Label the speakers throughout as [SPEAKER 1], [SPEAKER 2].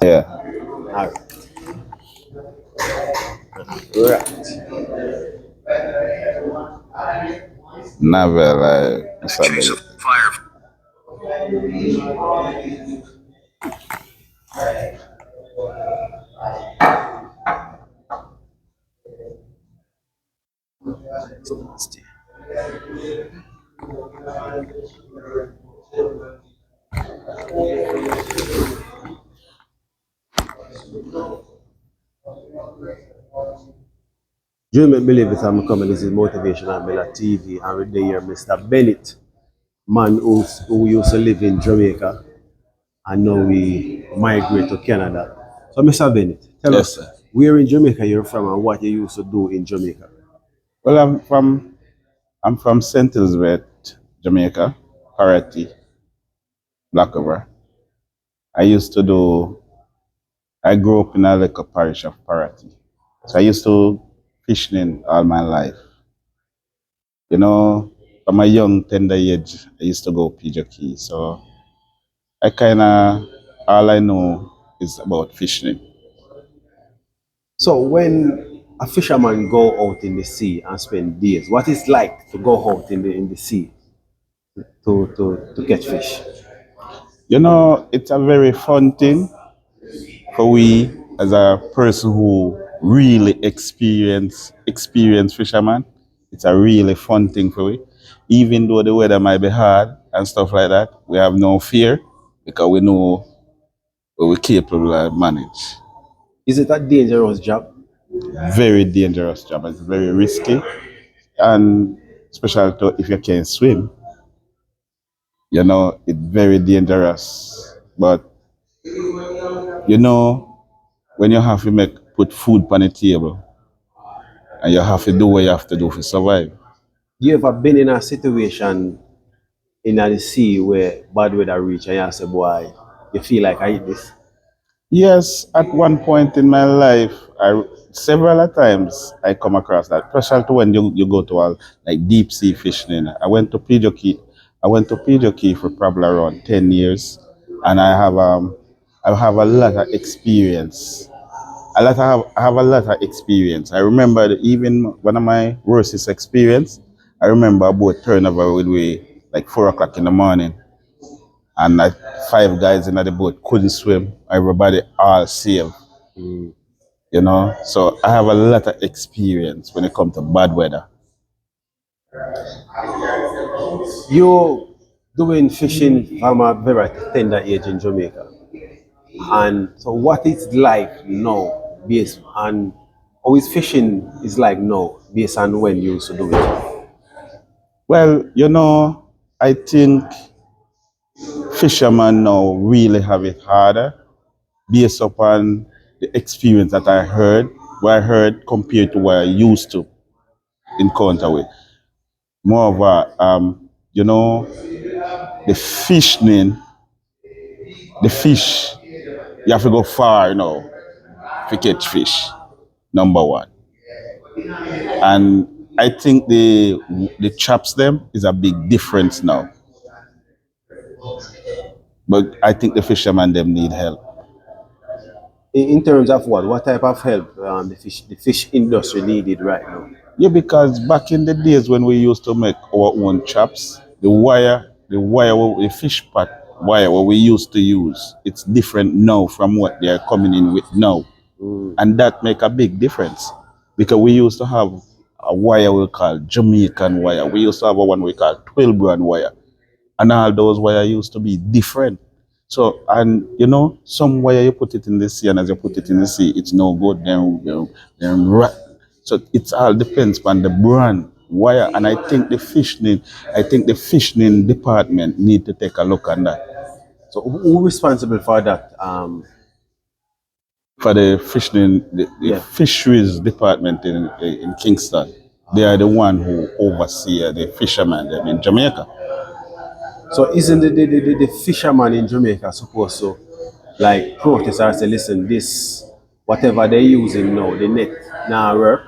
[SPEAKER 1] Yeah.
[SPEAKER 2] All right.
[SPEAKER 1] Novel, Mr.
[SPEAKER 3] Chase of fire.
[SPEAKER 2] Dream and believe it, I'm coming. This is Motivational Miller TV, and with the here, Mr. Bennett, man who used to live in Jamaica, and now we migrate to Canada. So, Mr. Bennett, tell
[SPEAKER 1] Yes,
[SPEAKER 2] us
[SPEAKER 1] sir.
[SPEAKER 2] where in Jamaica you're from and what you used to do in Jamaica.
[SPEAKER 1] Well, I'm from St. Elizabeth, Jamaica, Paraty, Blackover. I used to do. I grew up in a little parish of Paraty, so I used to fishing all my life. You know, from a young tender age, I used to go PJ. So I kind of all I know is about fishing.
[SPEAKER 2] So, when a fisherman go out in the sea and spend days, what is like to go out in the sea to catch fish?
[SPEAKER 1] You know, it's a very fun thing for we as a person who really experience fisherman. It's a really fun thing for we. Even though the weather might be hard and stuff like that, we have no fear because we know what we're capable of manage.
[SPEAKER 2] Is it a dangerous job?
[SPEAKER 1] Very dangerous job. It's very risky, and especially if you can't swim, you know, it's very dangerous. But you know, when you have to put food on the table, and you have to do what you have to do to survive.
[SPEAKER 2] You ever been in a situation in the sea where bad weather reach and you say, boy, you feel like I eat this?
[SPEAKER 1] Yes, at one point in my life, several times I come across that, especially when you go to like deep sea fishing. I went to Pijoki for probably around 10 years, and I have a lot of experience. I have a lot of experience. I remember even one of my worstest experience. I remember a boat turned over with we like 4 o'clock in the morning, and like 5 guys in the boat couldn't swim. Everybody all saved, you know. So I have a lot of experience when it comes to bad weather.
[SPEAKER 2] You doing fishing from a very tender age in Jamaica. And so what it's like now based on how is fishing is like now based on when you used to do it.
[SPEAKER 1] Well, you know, I think fishermen now really have it harder based upon the experience that what I heard compared to what I used to encounter with. Moreover, you know, the fishing, the fish, you have to go far, you know, to catch fish. Number one, and I think the traps them is a big difference now. But I think the fishermen them need help.
[SPEAKER 2] In terms of what? What type of help the fish industry needed right now?
[SPEAKER 1] Yeah, because back in the days when we used to make our own traps, the fish pot wire what we used to use, it's different now from what they are coming in with now. And that make a big difference. Because we used to have a wire we call Jamaican wire. We used to have a one we call 12 brand wire. And all those wire used to be different. So, and you know, some wire you put it in the sea, and as you put it in the sea, it's no good. So it all depends on the brand wire. And I think the fishing department need to take a look on that.
[SPEAKER 2] So who responsible for that?
[SPEAKER 1] For the fishing, the
[SPEAKER 2] Yeah.
[SPEAKER 1] fisheries department in Kingston, they are the one who oversee the fishermen them in Jamaica.
[SPEAKER 2] So isn't the fisherman in Jamaica supposed to like protest or say, listen, this whatever they're using now, the net now work?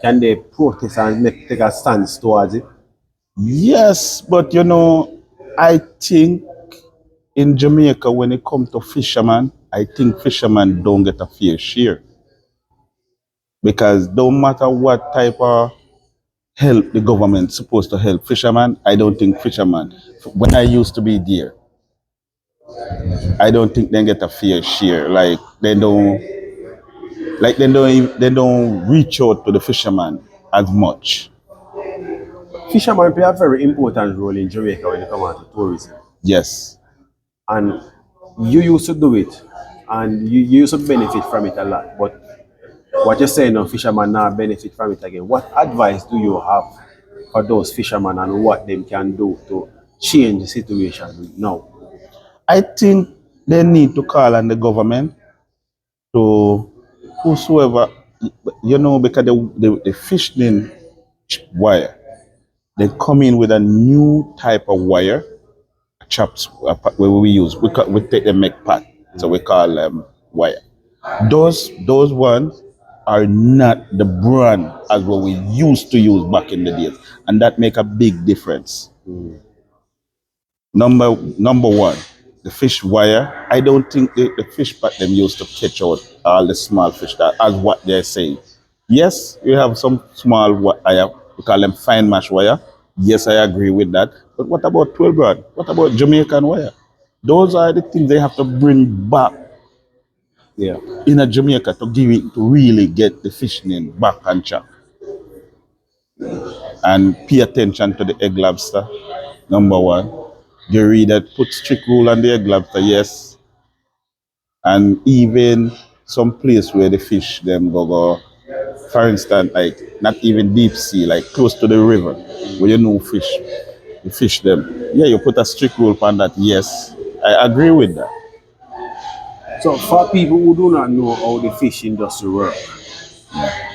[SPEAKER 2] Can they protest and take a stance towards it?
[SPEAKER 1] Yes, but you know, I think in Jamaica, when it comes to fishermen, I think fishermen don't get a fair share because no matter what type of help the government supposed to help fishermen, I don't think fishermen. When I used to be there, I don't think they get a fair share. They don't reach out to the fishermen as much.
[SPEAKER 2] Fishermen play a very important role in Jamaica when it comes to tourism.
[SPEAKER 1] Yes.
[SPEAKER 2] And you used to do it and you used to benefit from it a lot. But what you're saying now, fishermen now benefit from it again. What advice do you have for those fishermen and what they can do to change the situation now?
[SPEAKER 1] I think they need to call on the government to whosoever, because the fishing wire, they come in with a new type of wire, chops where we use. We take the make pot, so we call them wire. Those ones are not the brand as what we used to use back in the days, and that make a big difference. Number one, the fish wire. I don't think the fish pot them used to catch out all the small fish that as what they're saying. Yes, you have some small wire. We call them fine mesh wire. Yes, I agree with that. But what about 12 rod? What about Jamaican wire? Those are the things they have to bring back
[SPEAKER 2] Yeah.
[SPEAKER 1] in a Jamaica to give it to really get the fishing back on track. And pay attention to the egg lobster. Number one. You read that put strict rule on the egg lobster, yes. And even some place where the fish them go, for instance, like not even deep sea, like close to the river, where you know fish, you fish them. Yeah, you put a strict rule on that, yes. I agree with that.
[SPEAKER 2] So for people who do not know how the fish industry works,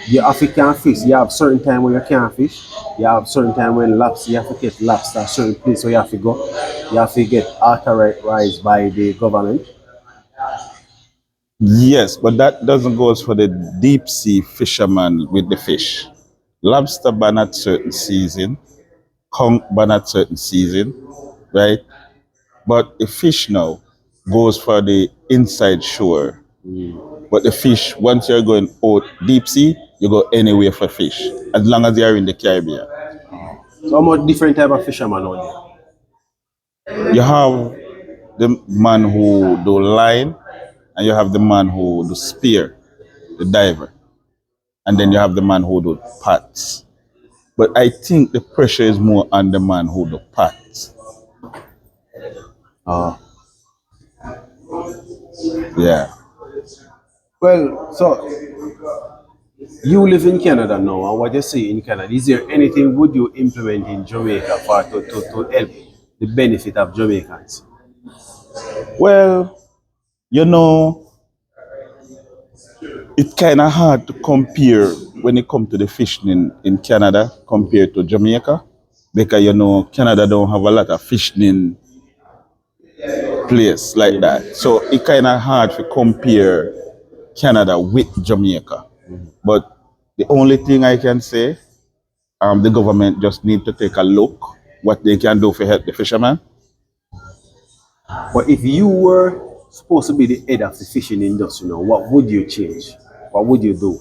[SPEAKER 2] you have to can fish. You have certain time when you can't fish. You have certain time when lobster, you have to get lobster, certain place where you have to go. You have to get authorized by the government.
[SPEAKER 1] Yes, but that doesn't go for the deep sea fisherman with the fish. Lobster ban at certain season, conch ban at certain season, right? But the fish now goes for the inside shore. But the fish, once you're going out deep sea, you go anywhere for fish, as long as you're in the Caribbean.
[SPEAKER 2] So how much different type of fisherman out
[SPEAKER 1] You have the man who do line, and you have the man who do spear, the diver, and then you have the man who do pots. But I think the pressure is more on the man who do pots.
[SPEAKER 2] there?
[SPEAKER 1] Yeah.
[SPEAKER 2] Well, so you live in Canada now, and what you see in Canada, is there anything would you implement in Jamaica for to help the benefit of Jamaicans?
[SPEAKER 1] Well, you know, it's kind of hard to compare when it comes to the fishing in Canada compared to Jamaica because Canada don't have a lot of fishing place like that. So it's kind of hard to compare Canada with Jamaica. But the only thing I can say, the government just need to take a look what they can do to help the fishermen.
[SPEAKER 2] But if you were supposed to be the head of the fishing industry now, what would you change? What would you do?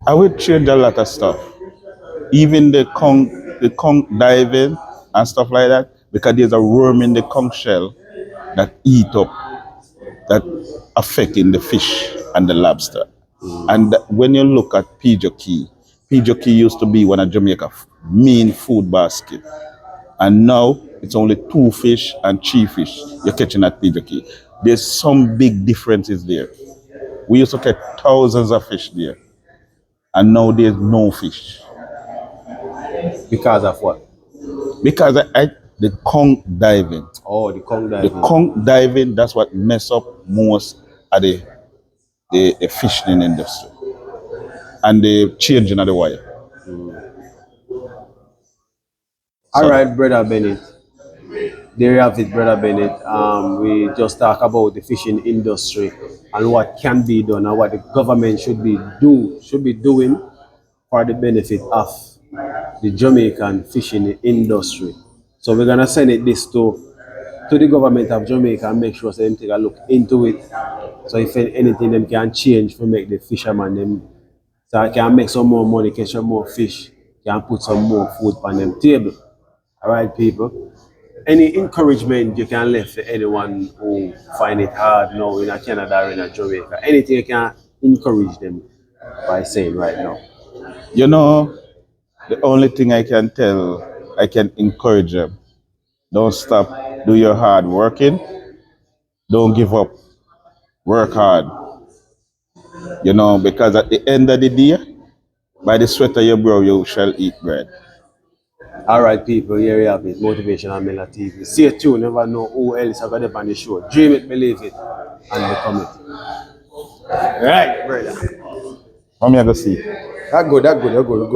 [SPEAKER 1] I would change a lot of stuff. Even the conch diving and stuff like that, because there's a worm in the conch shell that eat up, that affecting the fish and the lobster. And when you look at Pigeon Key used to be one of Jamaica's main food basket. And now it's only 2 fish and 3 fish you're catching at Pigeon Key. There's some big differences there. We used to catch thousands of fish there. And now there's no fish.
[SPEAKER 2] Because of what?
[SPEAKER 1] Because the conch diving.
[SPEAKER 2] Oh, the conch
[SPEAKER 1] The
[SPEAKER 2] diving.
[SPEAKER 1] conch diving, that's what mess up most of the fishing industry. And the changing of the wire.
[SPEAKER 2] All right, brother Bennett. There you have it, brother Bennett. We just talk about the fishing industry and what can be done and what the government should be doing for the benefit of the Jamaican fishing industry. So we're gonna send it this to to the government of Jamaica and make sure so them take a look into it. So if anything them can change to make the fishermen them so I can make some more money, catch some more fish, can put some more food on them table. Alright people. Any encouragement you can left for anyone who find it hard now in Canada or in Jamaica? Anything you can encourage them by saying right now?
[SPEAKER 1] You know, the only thing I can encourage them, don't stop, do your hard working, don't give up, work hard. You know, because at the end of the day, by the sweat of your brow, you shall eat bread.
[SPEAKER 2] Alright people, here you have it. Motivational Miller TV. Stay tuned, never know who else have got up on the show. Dream it, believe it, and become it. Right, brother.
[SPEAKER 1] Come here to see.
[SPEAKER 2] That good, you're good.